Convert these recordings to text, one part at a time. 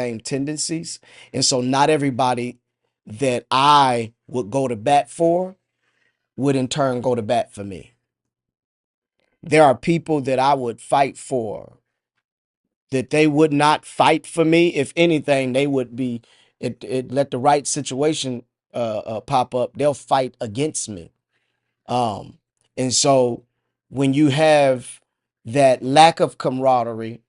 same tendencies. And so not everybody that I would go to bat for would in turn go to bat for me. There are people that I would fight for that they would not fight for me. If anything, they would be, let the right situation pop up, they'll fight against me. Um, and so when you have that lack of camaraderie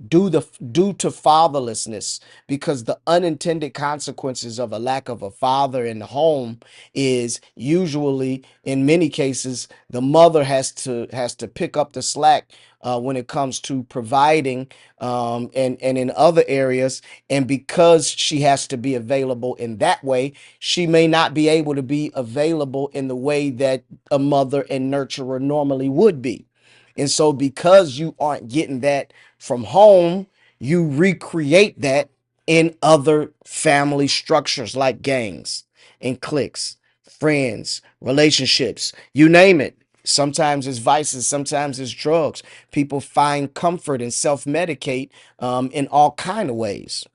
due to fatherlessness, because the unintended consequences of a lack of a father in the home is usually, in many cases, the mother has to pick up the slack when it comes to providing, and in other areas. And because she has to be available in that way, she may not be able to be available in the way that a mother and nurturer normally would be. And so, because you aren't getting that from home, you recreate that in other family structures like gangs and cliques, friends, relationships, you name it. Sometimes it's vices, sometimes it's drugs. People find comfort and self-medicate in all kind of ways.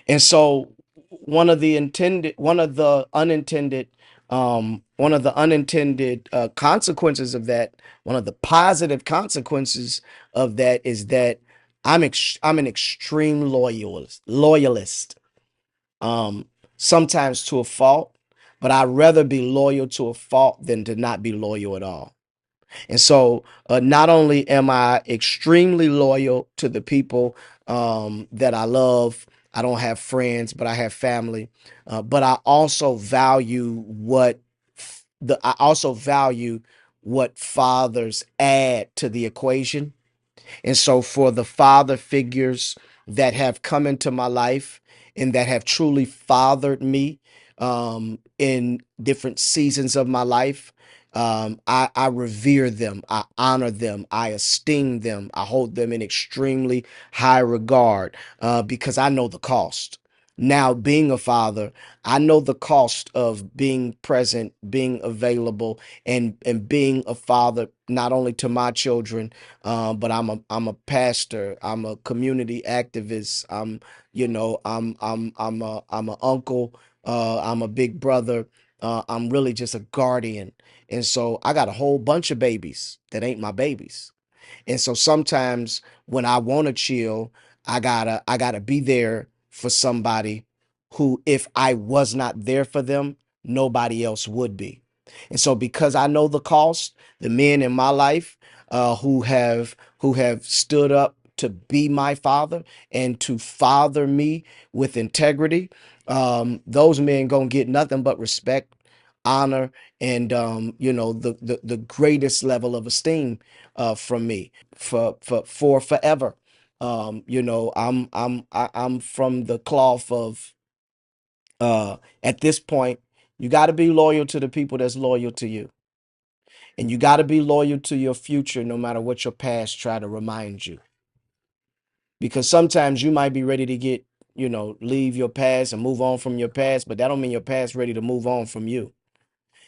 And so one of the unintended consequences of that, one of the positive consequences of that is that I'm an extreme loyalist. Um, Sometimes to a fault, but I'd rather be loyal to a fault than to not be loyal at all. And so, not only am I extremely loyal to the people that I love, I don't have friends, but I have family. But I also value what fathers add to the equation. And so, for the father figures that have come into my life and that have truly fathered me in different seasons of my life, I revere them, I honor them, I esteem them, I hold them in extremely high regard because I know the cost. Now, being a father, I know the cost of being present, being available, and being a father not only to my children, but I'm a pastor. I'm a community activist. I'm a uncle. I'm a big brother. I'm really just a guardian. And so I got a whole bunch of babies that ain't my babies. And so sometimes when I want to chill, I gotta be there for somebody who, if I was not there for them, nobody else would be. And so, because I know the cost, the men in my life who have stood up to be my father and to father me with integrity, those men gonna get nothing but respect, honor, and the greatest level of esteem from me for forever. I'm from the cloth of at this point, you got to be loyal to the people that's loyal to you, and you got to be loyal to your future, no matter what your past try to remind you. Because sometimes you might be ready to leave your past and move on from your past, but that don't mean your past ready to move on from you.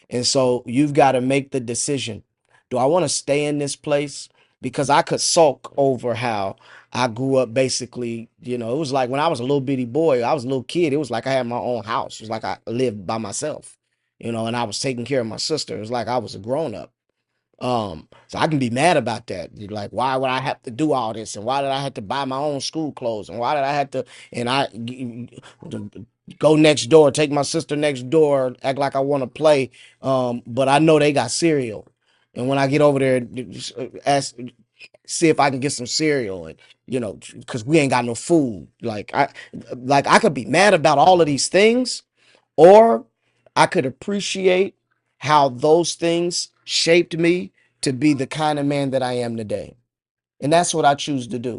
And so you've got to make the decision. Do I want to stay in this place? Because I could sulk over how I grew up basically, it was like when I was a little bitty boy, I was a little kid. It was like I had my own house. It was like I lived by myself, and I was taking care of my sister. It was like I was a grown up. So I can be mad about that. You're like, why would I have to do all this? And why did I have to buy my own school clothes? And why did I have to, and go next door, take my sister next door, act like I want to play. But I know they got cereal. And when I get over there, ask, see if I can get some cereal, and because we ain't got no food. Like I could be mad about all of these things, or I could appreciate how those things shaped me to be the kind of man that I am today. And that's what I choose to do.